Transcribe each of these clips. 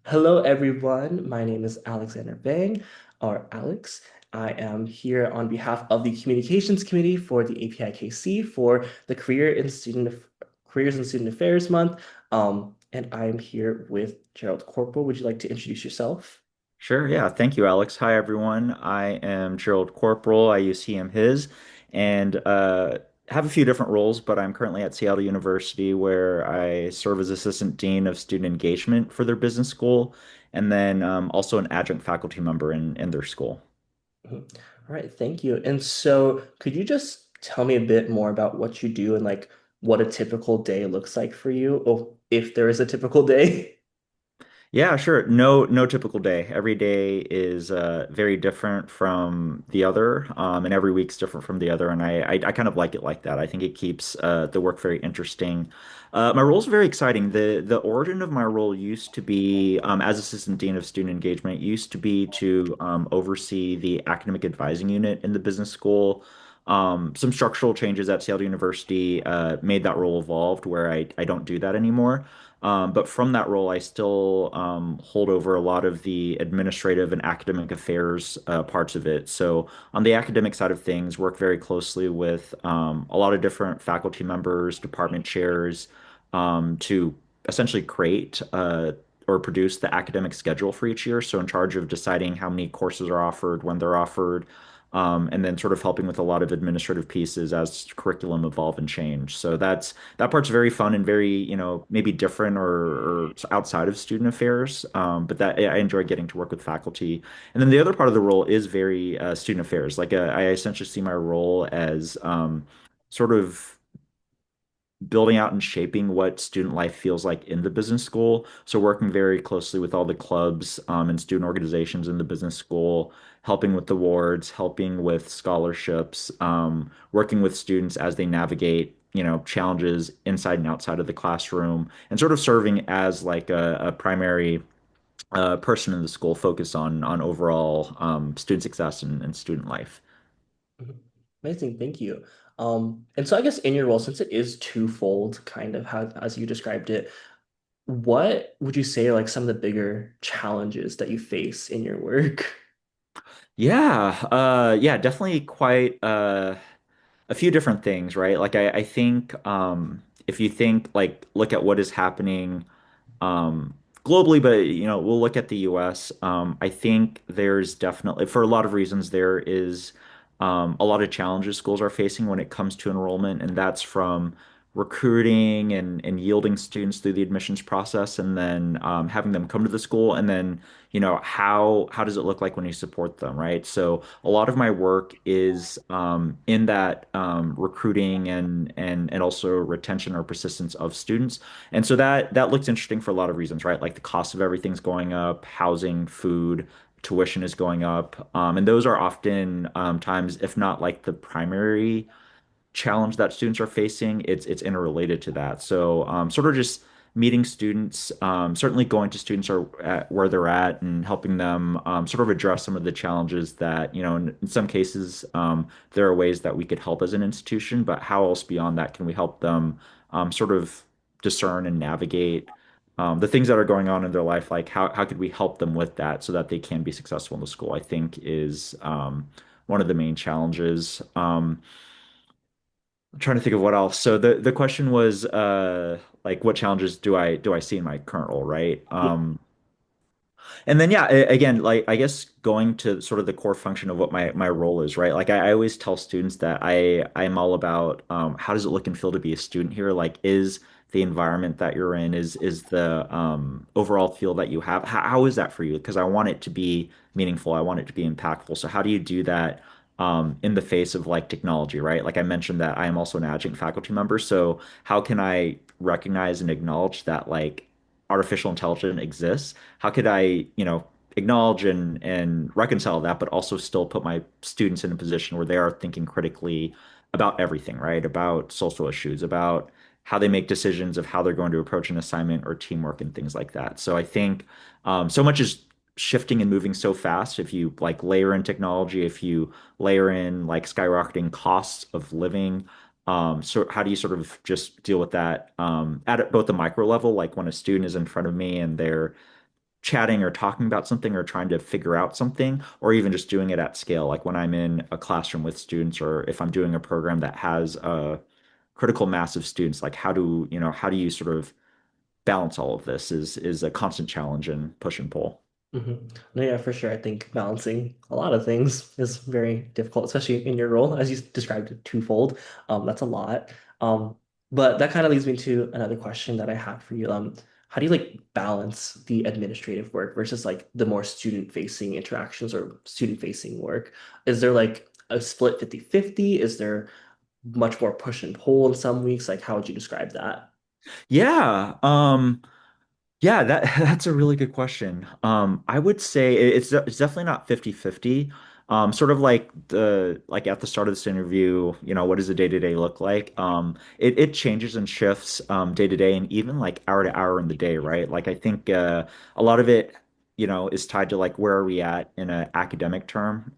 Hello, everyone. My name is Alexander Bang, or Alex. I am here on behalf of the Communications Committee for the APIKC for the Careers and Student Affairs Month. And I'm here with Gerald Corporal. Would you like to introduce yourself? Sure, yeah. Thank you, Alex. Hi, everyone. I am Gerald Corporal. I use he, him, his, and have a few different roles, but I'm currently at Seattle University where I serve as Assistant Dean of Student Engagement for their business school, and then also an adjunct faculty member in their school. Mhm. All right, thank you. And so, could you just tell me a bit more about what you do and like what a typical day looks like for you, or if there is a typical day? Yeah, sure. No typical day. Every day is very different from the other, and every week's different from the other. And I kind of like it like that. I think it keeps the work very interesting. My role is very exciting. The origin of my role used to be as Assistant Dean of Student Engagement, used to be to oversee the academic advising unit in the business school. Some structural changes at Seattle University made that role evolved where I don't do that anymore. But from that role, I still hold over a lot of the administrative and academic affairs parts of it. So on the academic side of things, work very closely with a lot of different faculty members, department chairs, to essentially create or produce the academic schedule for each year. So in charge of deciding how many courses are offered, when they're offered, and then sort of helping with a lot of administrative pieces as curriculum evolve and change. So that part's very fun and very, maybe different or outside of student affairs. But that I enjoy getting to work with faculty. And then the other part of the role is very student affairs. I essentially see my role as sort of building out and shaping what student life feels like in the business school. So working very closely with all the clubs and student organizations in the business school, helping with the awards, helping with scholarships, working with students as they navigate, challenges inside and outside of the classroom, and sort of serving as like a primary person in the school focused on overall student success and student life. Mhm. Amazing, thank you. And so I guess in your role, since it is twofold, kind of how as you described it, what would you say are like some of the bigger challenges that you face in your work? Yeah, definitely quite a few different things, right? I think if you think like look at what is happening um, globally, but we'll look at the US. I think there's definitely, for a lot of reasons, there is a lot of challenges schools are facing when it comes to enrollment, and that's from recruiting and yielding students through the admissions process, and then having them come to the school, and then how does it look like when you support them, right? So a lot of my work is in that recruiting and also retention or persistence of students. And so that looks interesting for a lot of reasons, right? Like the cost of everything's going up, housing, food, tuition is going up. And those are often times, if not like the primary challenge that students are facing, it's interrelated to that. So sort of just meeting students, certainly going to students or at where they're at and helping them sort of address some of the challenges that, in some cases, there are ways that we could help as an institution, but how else beyond that can we help them sort of discern and navigate the things that are going on in their life? Like how could we help them with that so that they can be successful in the school, I think is one of the main challenges. I'm trying to think of what else. So the question was like what challenges do I see in my current role, right? Yeah. And then yeah, again, like I guess going to sort of the core function of what my role is, right? Like I always tell students that I'm all about how does it look and feel to be a student here? Like is the environment that you're in is the overall feel that you have how is that for you? Because I want it to be meaningful. I want it to be impactful. So how do you do that in the face of like technology, right? Like I mentioned that I am also an adjunct faculty member. So how can I recognize and acknowledge that like artificial intelligence exists? How could I, acknowledge and reconcile that, but also still put my students in a position where they are thinking critically about everything, right? About social issues, about how they make decisions of how they're going to approach an assignment or teamwork and things like that. So I think so much is shifting and moving so fast. If you like layer in technology, if you layer in like skyrocketing costs of living, so how do you sort of just deal with that at both the micro level, like when a student is in front of me and they're chatting or talking about something or trying to figure out something, or even just doing it at scale. Like when I'm in a classroom with students, or if I'm doing a program that has a critical mass of students, like how do you sort of balance all of this is a constant challenge and push and pull. No, yeah, for sure. I think balancing a lot of things is very difficult, especially in your role, as you described it, twofold. That's a lot. Um, but that kind of leads me to another question that I have for you. How do you like balance the administrative work versus like the more student-facing interactions or student-facing work? Is there like a split 50-50? Is there much more push and pull in some weeks? Like, how would you describe that? Yeah. Yeah, that that's a really good question. I would say it's definitely not 50-50. Sort of like the like at the start of this interview, what does a day-to-day look like? It changes and shifts day to day and even like hour to hour in the day, right? Like I think a lot of it, is tied to like where are we at in an academic term.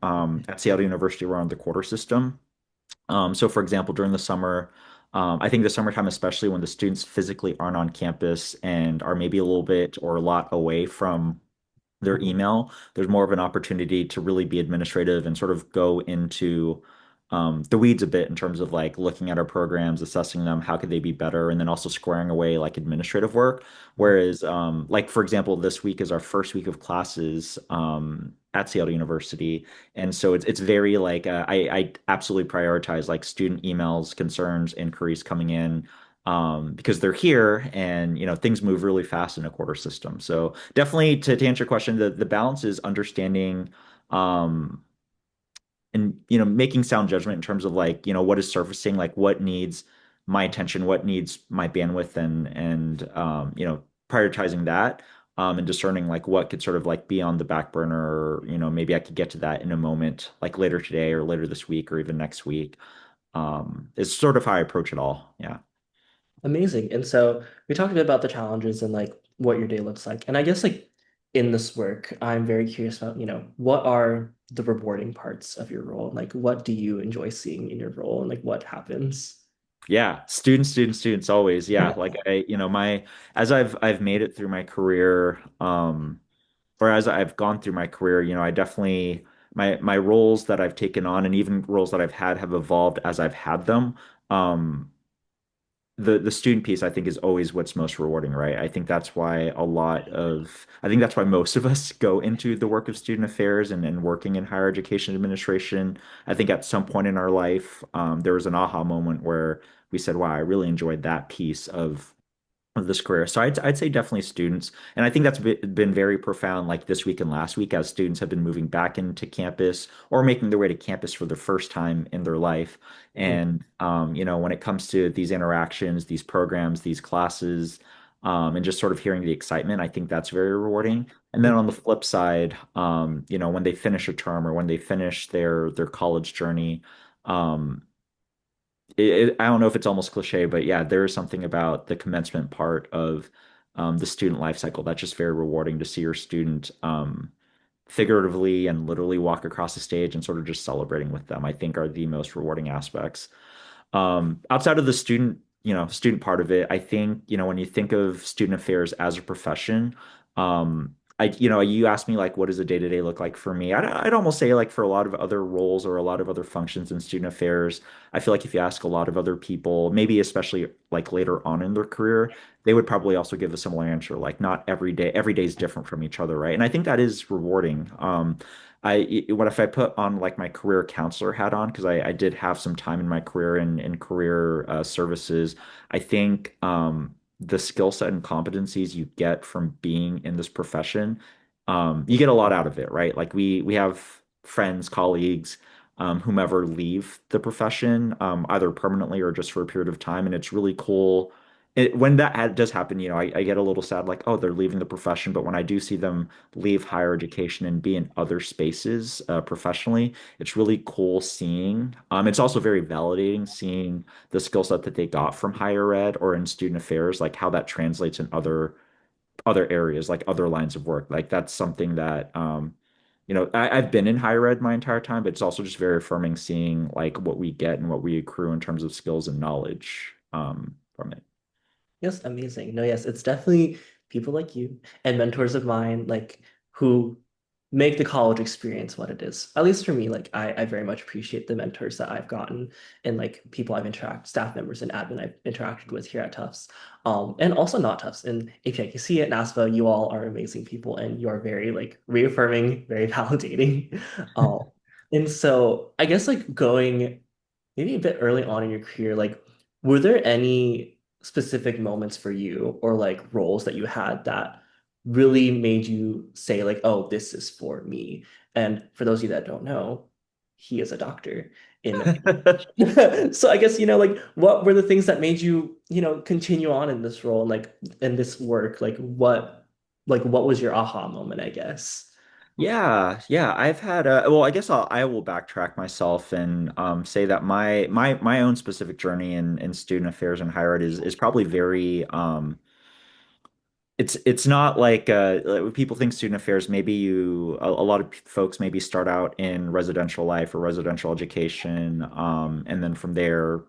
At Seattle University, we're on the quarter system. So for example, during the summer, I think the summertime, especially when the students physically aren't on campus and are maybe a little bit or a lot away from their Mhm. email, there's more of an opportunity to really be administrative and sort of go into the weeds a bit in terms of like looking at our programs, assessing them, how could they be better, and then also squaring away like administrative work. Whereas, like for example, this week is our first week of classes at Seattle University, and so it's very like I absolutely prioritize like student emails, concerns, inquiries coming in because they're here and things move really fast in a quarter system. So definitely to answer your question, the balance is understanding um, and making sound judgment in terms of like what is surfacing, like what needs my attention, what needs my bandwidth, and prioritizing that and discerning like what could sort of like be on the back burner, or maybe I could get to that in a moment, like later today or later this week or even next week. Is sort of how I approach it all. Yeah. Amazing. And so we talked a bit about the challenges and like what your day looks like. And I guess like in this work, I'm very curious about, what are the rewarding parts of your role? Like what do you enjoy seeing in your role and like what happens? Yeah, students always. Yeah, like my as I've made it through my career, or as I've gone through my career, I definitely my roles that I've taken on and even roles that I've had have evolved as I've had them. Um, the student piece I think is always what's most rewarding, right? I think that's why most of us go into the work of student affairs and working in higher education administration. I think at some point in our life, there was an aha moment where we said, wow, I really enjoyed that piece of this career. So I'd say definitely students. And I think that's been very profound like this week and last week as students have been moving back into campus or making their way to campus for the first time in their life. Mhm. And, when it comes to these interactions, these programs, these classes, and just sort of hearing the excitement, I think that's very rewarding. And then on the flip side, when they finish a term or when they finish their college journey, um, I don't know if it's almost cliche, but yeah, there is something about the commencement part of the student life cycle that's just very rewarding to see your student figuratively and literally walk across the stage and sort of just celebrating with them, I think are the most rewarding aspects. Outside of the student part of it, I think, when you think of student affairs as a profession, you asked me like, what does a day-to-day look like for me? I'd almost say like for a lot of other roles or a lot of other functions in student affairs, I feel like if you ask a lot of other people, maybe especially like later on in their career, they would probably also give a similar answer. Like not every day is different from each other, right? And I think that is rewarding. What if I put on like my career counselor hat on, because I did have some time in my career in career services. I think the skill set and competencies you get from being in this profession, you get a lot out of it, right? Like we have friends, colleagues, whomever leave the profession, either permanently or just for a period of time, and it's really cool. When does happen, I get a little sad, like, oh, they're leaving the profession. But when I do see them leave higher education and be in other spaces professionally, it's really cool seeing. It's also very validating seeing the skill set that they got from higher ed or in student affairs, like how that translates in other areas, like other lines of work. Like that's something that I've been in higher ed my entire time, but it's also just very affirming seeing like what we get and what we accrue in terms of skills and knowledge from it. Yes, amazing. No, yes, it's definitely people like you and mentors of mine, like who make the college experience what it is. At least for me, like I very much appreciate the mentors that I've gotten and like people I've interacted, staff members and admin I've interacted with here at Tufts. And also not Tufts in APIKC at NASPA, you all are amazing people and you are very like reaffirming, very validating. Um, and so I guess like going maybe a bit early on in your career, like were there any specific moments for you or like roles that you had that really made you say like, oh, this is for me? And for those of you that don't know, he is a doctor in so I guess, like what were the things that made you, continue on in this role and like in this work? Like what was your aha moment, I guess? Yeah, yeah, I've had well, I guess I will backtrack myself and say that my own specific journey in student affairs and higher ed is probably very it's not like people think student affairs, maybe a lot of folks maybe start out in residential life or residential education, and then from there,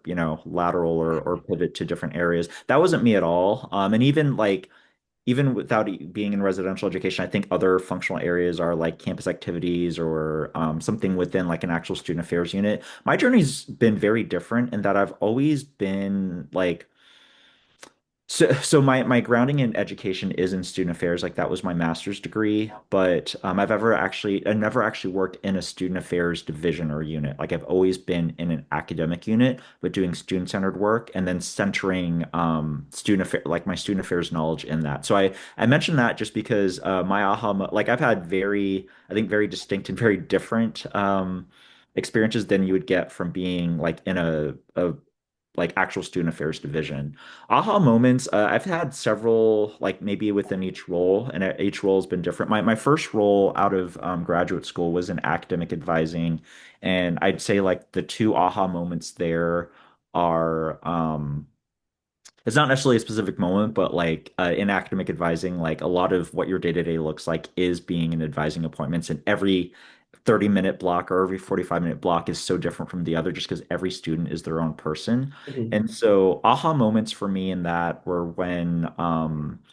lateral or pivot to different areas. That wasn't me at all. And even without being in residential education, I think other functional areas are like campus activities or something within like an actual student affairs unit. My journey's been very different in that I've always been like so my grounding in education is in student affairs. Like that was my master's degree, but I never actually worked in a student affairs division or unit. Like I've always been in an academic unit, but doing student-centered work and then centering student affair like my student affairs knowledge in that. So I mentioned that just because my like I've had I think very distinct and very different experiences than you would get from being like in a like actual student affairs division. Aha moments, I've had several, like maybe within each role, and each role has been different. My first role out of graduate school was in academic advising, and I'd say like the two aha moments there are it's not necessarily a specific moment, but like in academic advising, like a lot of what your day-to-day looks like is being in advising appointments, and every 30-minute block or every 45-minute block is so different from the other just because every student is their own person. Mhm, And so aha moments for me in that were when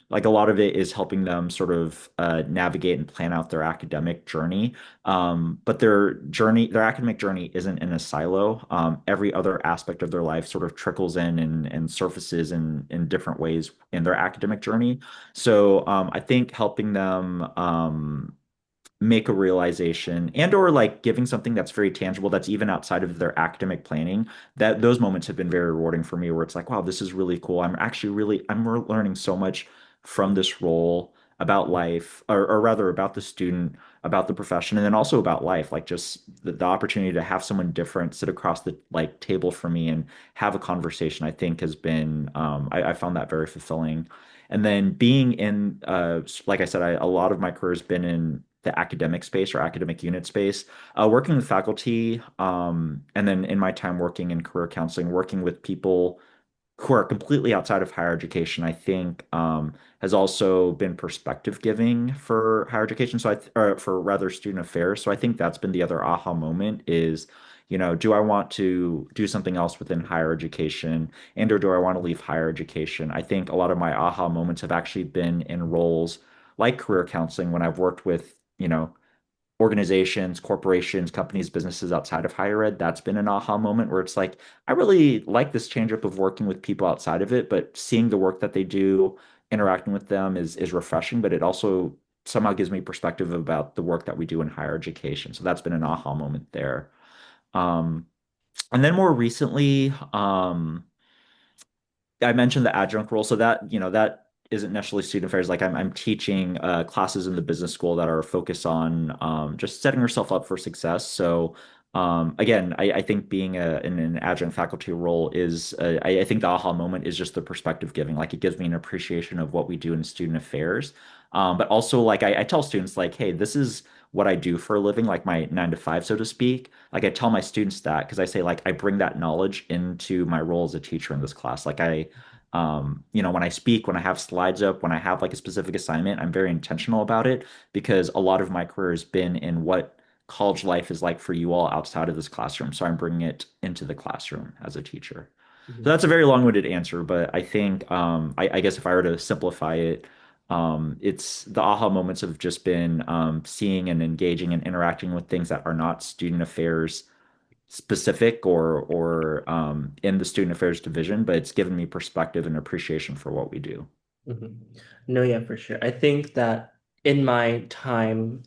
like a lot of it is helping them sort of navigate and plan out their academic journey. But their academic journey isn't in a silo. Every other aspect of their life sort of trickles in and surfaces in different ways in their academic journey. So I think helping them make a realization and or like giving something that's very tangible that's even outside of their academic planning, that those moments have been very rewarding for me where it's like, wow, this is really cool. I'm learning so much from this role about life, or rather about the student, about the profession, and then also about life, like just the opportunity to have someone different sit across the like table from me and have a conversation, I think has been I found that very fulfilling. And then being in, like I said, a lot of my career has been in the academic space or academic unit space, working with faculty, and then in my time working in career counseling, working with people who are completely outside of higher education, I think has also been perspective giving for higher education. Or for rather student affairs. So I think that's been the other aha moment is, do I want to do something else within higher education and or do I want to leave higher education? I think a lot of my aha moments have actually been in roles like career counseling when I've worked with, organizations, corporations, companies, businesses outside of higher ed. That's been an aha moment where it's like, I really like this change up of working with people outside of it, but seeing the work that they do, interacting with them is refreshing, but it also somehow gives me perspective about the work that we do in higher education. So that's been an aha moment there. Um, and then more recently, I mentioned the adjunct role, so that isn't necessarily student affairs. Like I'm teaching classes in the business school that are focused on just setting yourself up for success. So again, I think being in an adjunct faculty role is I think the aha moment is just the perspective giving. Like it gives me an appreciation of what we do in student affairs. But also like I tell students like, hey, this is what I do for a living, like my 9 to 5, so to speak. Like I tell my students that because I say like I bring that knowledge into my role as a teacher in this class. Like when I speak, when I have slides up, when I have like a specific assignment, I'm very intentional about it because a lot of my career has been in what college life is like for you all outside of this classroom. So I'm bringing it into the classroom as a teacher. So mhm. that's a very long-winded answer, but I think I guess if I were to simplify it, It's the aha moments have just been seeing and engaging and interacting with things that are not student affairs specific or in the student affairs division, but it's given me perspective and appreciation for what we do. Mhm. No, yeah, for sure. I think that in my time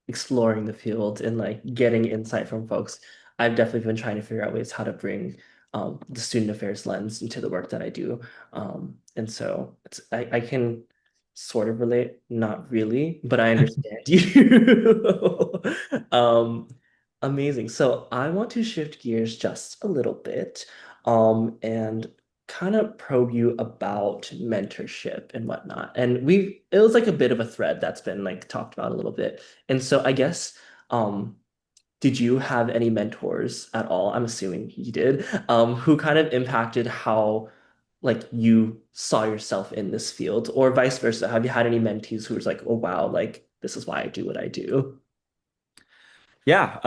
exploring the field and like getting insight from folks, I've definitely been trying to figure out ways how to bring the student affairs lens into the work that I do. And so I can sort of relate, not really, but I understand you. Um, Amazing. So I want to shift gears just a little bit, and kind of probe you about mentorship and whatnot. And it was like a bit of a thread that's been like talked about a little bit. And so I guess, did you have any mentors at all? I'm assuming you did, who kind of impacted how like you saw yourself in this field, or vice versa. Have you had any mentees who was like, oh wow, like this is why I do what I do? Yeah,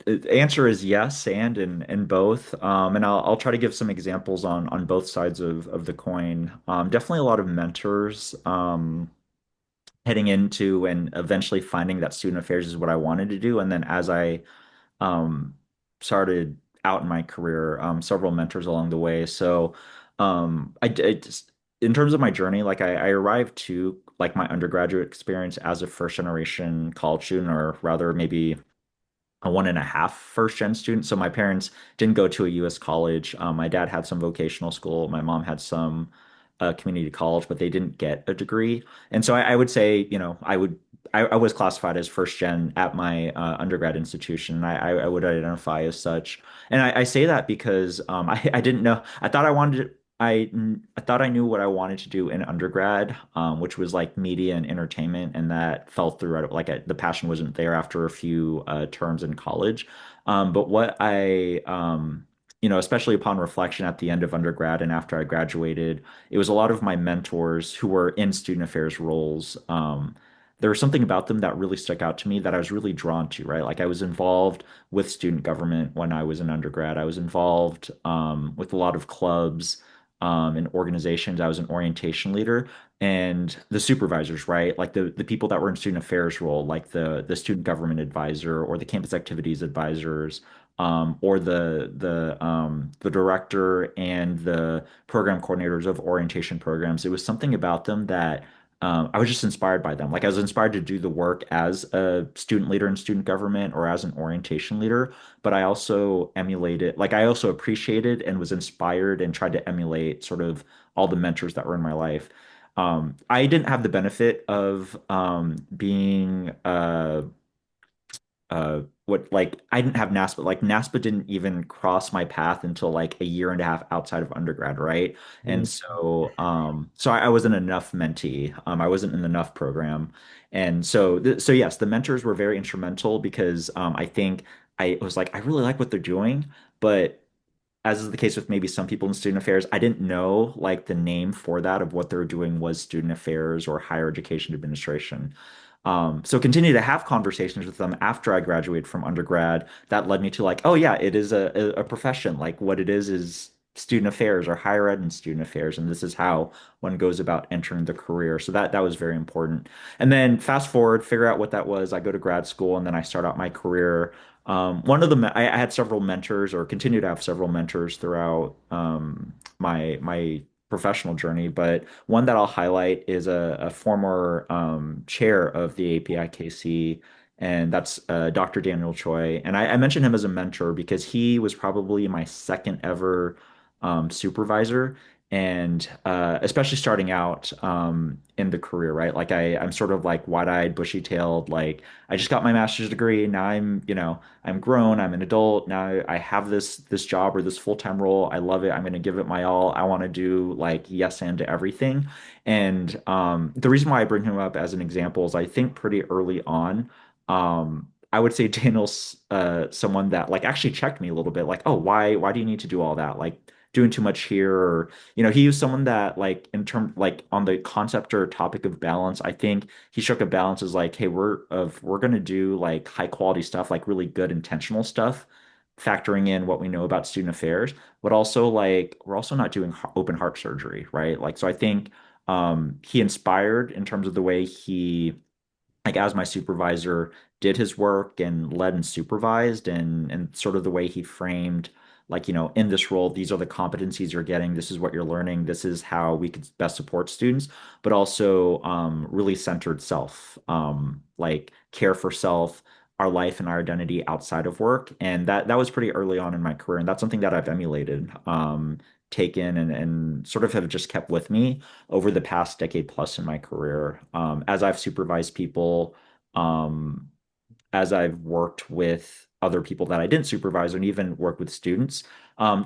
the answer is yes, and both. And I'll try to give some examples on both sides of the coin. Definitely a lot of mentors. Heading into and eventually finding that student affairs is what I wanted to do. And then as I um, started out in my career, several mentors along the way. So I just, in terms of my journey, like I arrived to like my undergraduate experience as a first generation college student, or rather maybe a 1.5 first gen student. So my parents didn't go to a US college. My dad had some vocational school. My mom had some community college, but they didn't get a degree. And so I would say, I was classified as first gen at my undergrad institution. I would identify as such. And I say that because I didn't know. I thought I knew what I wanted to do in undergrad, which was like media and entertainment, and that fell through. The passion wasn't there after a few terms in college. But what especially upon reflection at the end of undergrad and after I graduated, it was a lot of my mentors who were in student affairs roles. There was something about them that really stuck out to me that I was really drawn to, right? Like I was involved with student government when I was an undergrad. I was involved with a lot of clubs in organizations. I was an orientation leader, and the supervisors, right? Like the people that were in student affairs role, like the student government advisor or the campus activities advisors, or the director and the program coordinators of orientation programs. It was something about them that I was just inspired by them. Like I was inspired to do the work as a student leader in student government or as an orientation leader, but I also emulated, like I also appreciated and was inspired and tried to emulate sort of all the mentors that were in my life. I didn't have the benefit of being what like I didn't have NASPA. Like NASPA didn't even cross my path until like a year and a half outside of undergrad, right? And so I wasn't enough mentee. I wasn't in enough program. And so yes, the mentors were very instrumental because I think I was like, I really like what they're doing, but as is the case with maybe some people in student affairs, I didn't know like the name for that of what they were doing was student affairs or higher education administration. So continue to have conversations with them after I graduated from undergrad. That led me to like, oh yeah, it is a profession. Like what it is student affairs or higher ed and student affairs, and this is how one goes about entering the career. So that was very important. And then fast forward, figure out what that was. I go to grad school and then I start out my career. One of them, I had several mentors, or continue to have several mentors throughout my professional journey. But one that I'll highlight is a former chair of the APIKC, and that's Dr. Daniel Choi. And I mention him as a mentor because he was probably my second ever supervisor. And especially starting out in the career, right? Like I'm sort of like wide-eyed, bushy-tailed. Like I just got my master's degree. Now I'm grown. I'm an adult. Now I have this job or this full-time role. I love it. I'm going to give it my all. I want to do like yes and to everything. And the reason why I bring him up as an example is I think pretty early on, I would say Daniel's someone that like actually checked me a little bit. Like, oh, why do you need to do all that? Like doing too much here, or he was someone that like in term like on the concept or topic of balance, I think he struck a balance as like, hey, we're gonna do like high quality stuff, like really good intentional stuff, factoring in what we know about student affairs, but also like we're also not doing open heart surgery, right? Like so I think He inspired in terms of the way he like as my supervisor did his work and led and supervised and sort of the way he framed like in this role these are the competencies you're getting, this is what you're learning, this is how we could best support students, but also really centered self, like care for self, our life and our identity outside of work. And that was pretty early on in my career, and that's something that I've emulated, taken and sort of have just kept with me over the past decade plus in my career. As I've supervised people, um, as I've worked with other people that I didn't supervise and even work with students,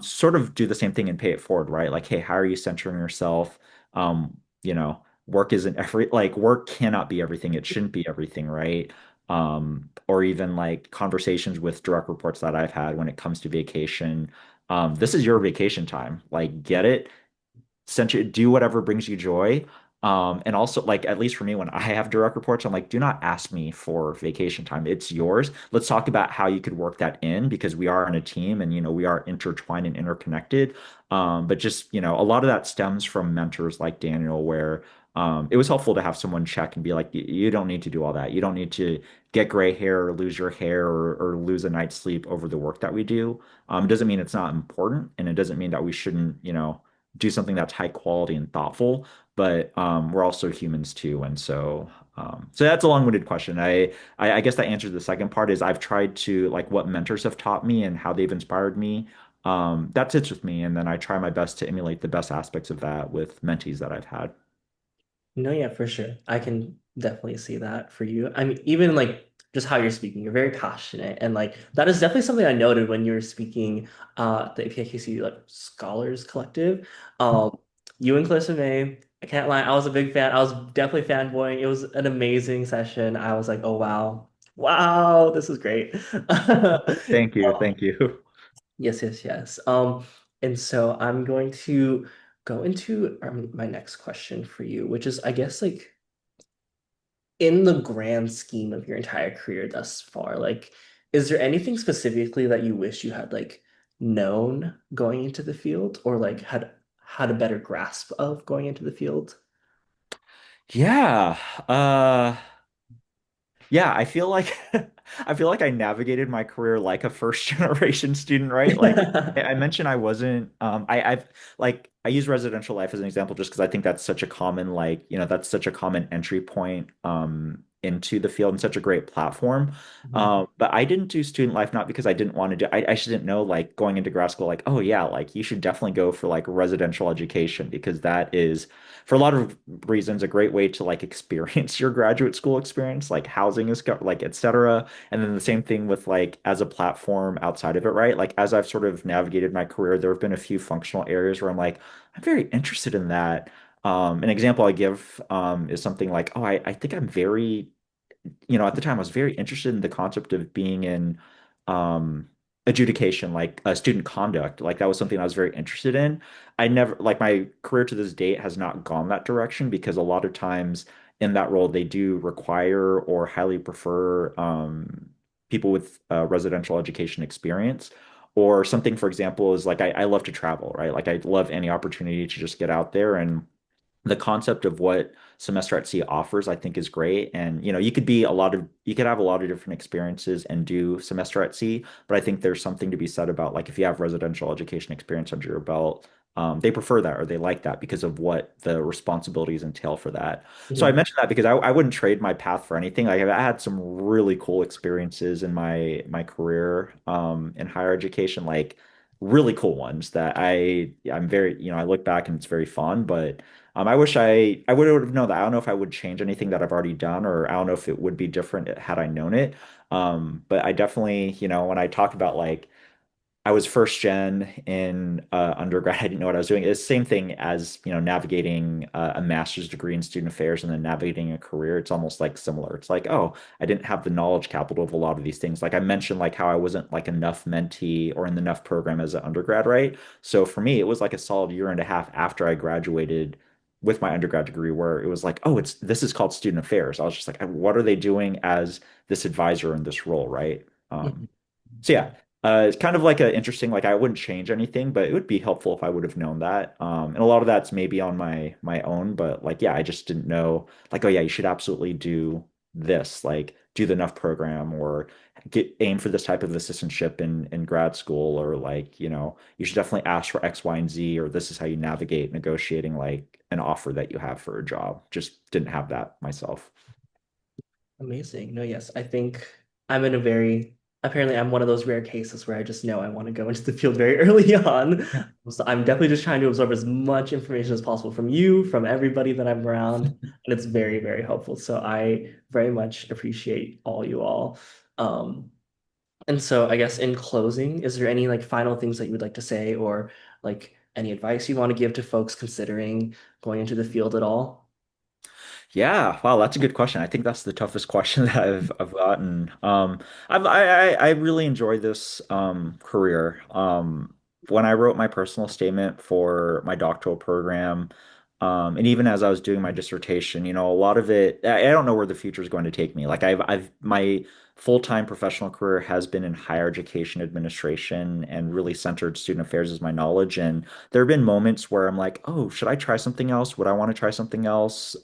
sort of do the same thing and pay it forward, right? Like, hey, how are you centering yourself? Work isn't like work cannot be everything. It shouldn't be everything, right? Or even like conversations with direct reports that I've had when it comes to vacation. This is your vacation time. Like, get it, essentially do whatever brings you joy. And also, like, at least for me, when I have direct reports, I'm like, do not ask me for vacation time. It's yours. Let's talk about how you could work that in because we are on a team and, we are intertwined and interconnected. But just, a lot of that stems from mentors like Daniel, where it was helpful to have someone check and be like, you don't need to do all that. You don't need to get gray hair or lose your hair or lose a night's sleep over the work that we do. It doesn't mean it's not important, and it doesn't mean that we shouldn't, do something that's high quality and thoughtful, but we're also humans too. And so that's a long-winded question. I guess that answers the second part is I've tried to like what mentors have taught me and how they've inspired me. That sits with me. And then I try my best to emulate the best aspects of that with mentees that I've had. No, yeah, for sure. I can definitely see that for you. I mean, even like just how you're speaking, you're very passionate. And like that is definitely something I noted when you were speaking the APIKC like Scholars Collective. You and Clarissa May, I can't lie, I was a big fan. I was definitely fanboying. It was an amazing session. I was like, oh wow. Wow, this is great. Thank you. Thank you. Yes, yes, yes. And so I'm going to go into my next question for you, which is, I guess, like in the grand scheme of your entire career thus far, like, is there anything specifically that you wish you had like known going into the field or like had a better grasp of going into the field? Yeah. Yeah, I feel like I feel like I navigated my career like a first generation student, right? Like I mentioned I wasn't I've like I use residential life as an example just because I think that's such a common like, that's such a common entry point into the field and such a great platform. Mhm. But I didn't do student life not because I didn't want to do I shouldn't know like going into grad school like, oh yeah, like you should definitely go for like residential education because that is for a lot of reasons a great way to like experience your graduate school experience, like housing is like etc. And then the same thing with like as a platform outside of it, right? Like as I've sort of navigated my career, there have been a few functional areas where I'm like, I'm very interested in that. An example I give is something like, oh, I think I'm very at the time I was very interested in the concept of being in um, adjudication, like student conduct. Like that was something I was very interested in. I never, like my career to this date has not gone that direction because a lot of times in that role they do require or highly prefer people with residential education experience. Or something, for example, is like I love to travel, right? Like I love any opportunity to just get out there and the concept of what semester at sea offers, I think is great. And you could have a lot of different experiences and do semester at sea, but I think there's something to be said about like if you have residential education experience under your belt, they prefer that or they like that because of what the responsibilities entail for that. So I Mhm. mentioned that because I wouldn't trade my path for anything. Like I had some really cool experiences in my career in higher education, like really cool ones that I'm very, I look back and it's very fun, but I wish I would have known that. I don't know if I would change anything that I've already done, or I don't know if it would be different had I known it. But I definitely, when I talk about like I was first gen in undergrad. I didn't know what I was doing. It's the same thing as, navigating a master's degree in student affairs and then navigating a career. It's almost like similar. It's like, oh, I didn't have the knowledge capital of a lot of these things. Like I mentioned, like how I wasn't like enough mentee or in the enough program as an undergrad, right? So for me, it was like a solid year and a half after I graduated with my undergrad degree where it was like, oh, this is called student affairs. I was just like, what are they doing as this advisor in this role, right? Mhm. So yeah, It's kind of like a interesting, like I wouldn't change anything, but it would be helpful if I would have known that. And a lot of that's maybe on my own, but like yeah, I just didn't know like, oh yeah, you should absolutely do this, like do the enough program or get aim for this type of assistantship in grad school, or like, you should definitely ask for X, Y, and Z, or this is how you navigate negotiating like an offer that you have for a job. Just didn't have that myself. Amazing. No, yes, I think I'm in a very, apparently I'm one of those rare cases where I just know I want to go into the field very early on. So I'm definitely just trying to absorb as much information as possible from you, from everybody that I'm around, and it's very, very helpful. So I very much appreciate all you all. Um, and so I guess in closing, is there any like final things that you would like to say or like any advice you want to give to folks considering going into the field at all? Yeah, wow, that's a good question. I think that's the toughest question that I've gotten. I really enjoy this career. When I wrote my personal statement for my doctoral program, and even as I was doing my dissertation, a lot of it, I don't know where the future is going to take me. Like I've my full-time professional career has been in higher education administration and really centered student affairs as my knowledge. And there have been moments where I'm like, oh, should I try something else? Would I want to try something else?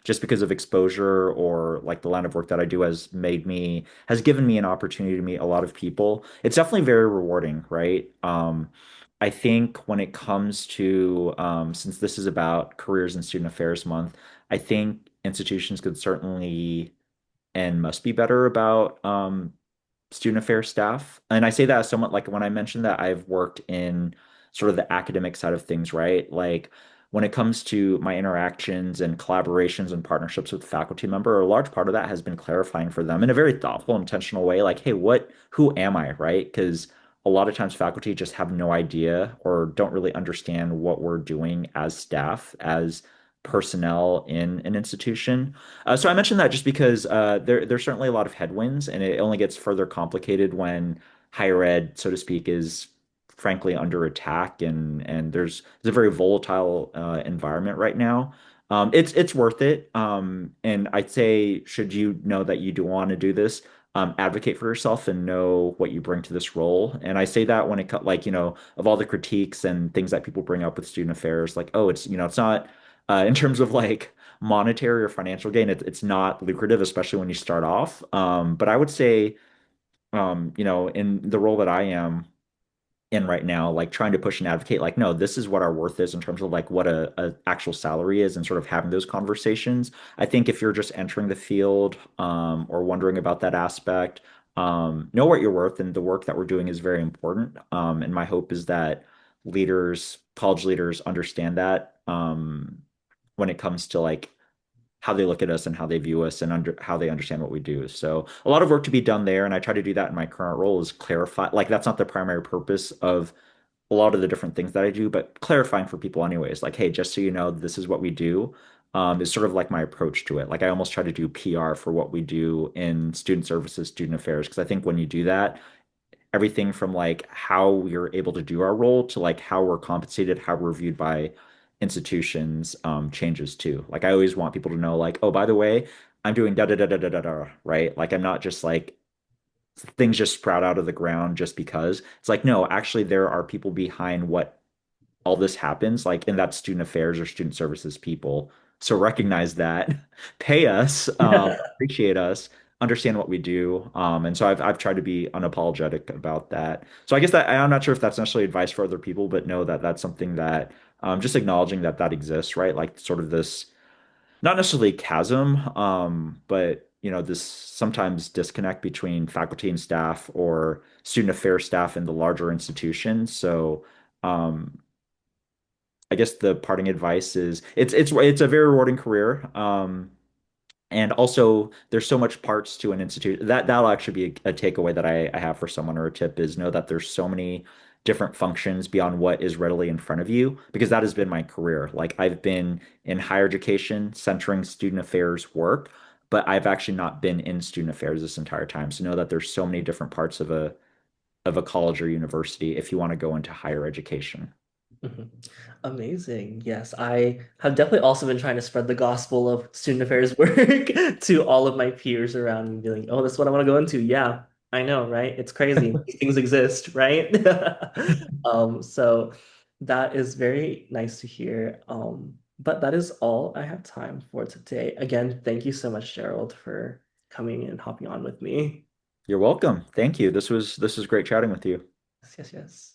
Just because of exposure or like the line of work that I do has given me an opportunity to meet a lot of people. It's definitely very rewarding, right? I think when it comes to since this is about careers and student affairs month, I think institutions could certainly and must be better about student affairs staff. And I say that as someone like when I mentioned that I've worked in sort of the academic side of things, right? Like when it comes to my interactions and collaborations and partnerships with faculty member, a large part of that has been clarifying for them in a very thoughtful, intentional way. Like, hey, who am I, right? Because a lot of times faculty just have no idea or don't really understand what we're doing as staff, as personnel in an institution. So I mentioned that just because there's certainly a lot of headwinds, and it only gets further complicated when higher ed, so to speak, is frankly under attack, and there's a very volatile environment right now. It's worth it, and I'd say should you know that you do want to do this, advocate for yourself and know what you bring to this role. And I say that when it cut like of all the critiques and things that people bring up with student affairs, like oh it's not in terms of like monetary or financial gain, it's not lucrative, especially when you start off. But I would say, in the role that I am in right now, like trying to push and advocate, like, no, this is what our worth is in terms of like what a actual salary is and sort of having those conversations. I think if you're just entering the field, or wondering about that aspect, know what you're worth, and the work that we're doing is very important. And my hope is that college leaders understand that, when it comes to like how they look at us and how they view us and how they understand what we do. So a lot of work to be done there, and I try to do that in my current role is clarify. Like that's not the primary purpose of a lot of the different things that I do, but clarifying for people anyways. Like, hey, just so you know, this is what we do. Is sort of like my approach to it. Like I almost try to do PR for what we do in student services, student affairs, because I think when you do that, everything from like how we're able to do our role to like how we're compensated, how we're viewed by institutions, changes too. Like I always want people to know, like, oh, by the way, I'm doing da da da da da da da, right? Like I'm not just like things just sprout out of the ground just because. It's like, no, actually there are people behind what all this happens, like, and that's student affairs or student services people. So recognize that, pay us, appreciate us, understand what we do. And so I've tried to be unapologetic about that. So I guess that I'm not sure if that's necessarily advice for other people, but know that that's something that, just acknowledging that that exists, right? Like sort of this, not necessarily chasm, but this sometimes disconnect between faculty and staff or student affairs staff in the larger institution. So, um, I guess the parting advice is it's a very rewarding career. And also there's so much parts to an institute that'll actually be a takeaway that I have for someone, or a tip is know that there's so many different functions beyond what is readily in front of you, because that has been my career. Like I've been in higher education centering student affairs work, but I've actually not been in student affairs this entire time. So know that there's so many different parts of a college or university if you want to go into higher education. Mhm. Amazing. Yes, I have definitely also been trying to spread the gospel of student affairs work to all of my peers around me, being like, oh, that's what I want to go into. Yeah. I know, right? It's crazy. These things exist, right? So that is very nice to hear. But that is all I have time for today. Again, thank you so much, Gerald, for coming and hopping on with me. You're welcome. Thank you. This was great chatting with you. Yes, yes, yes.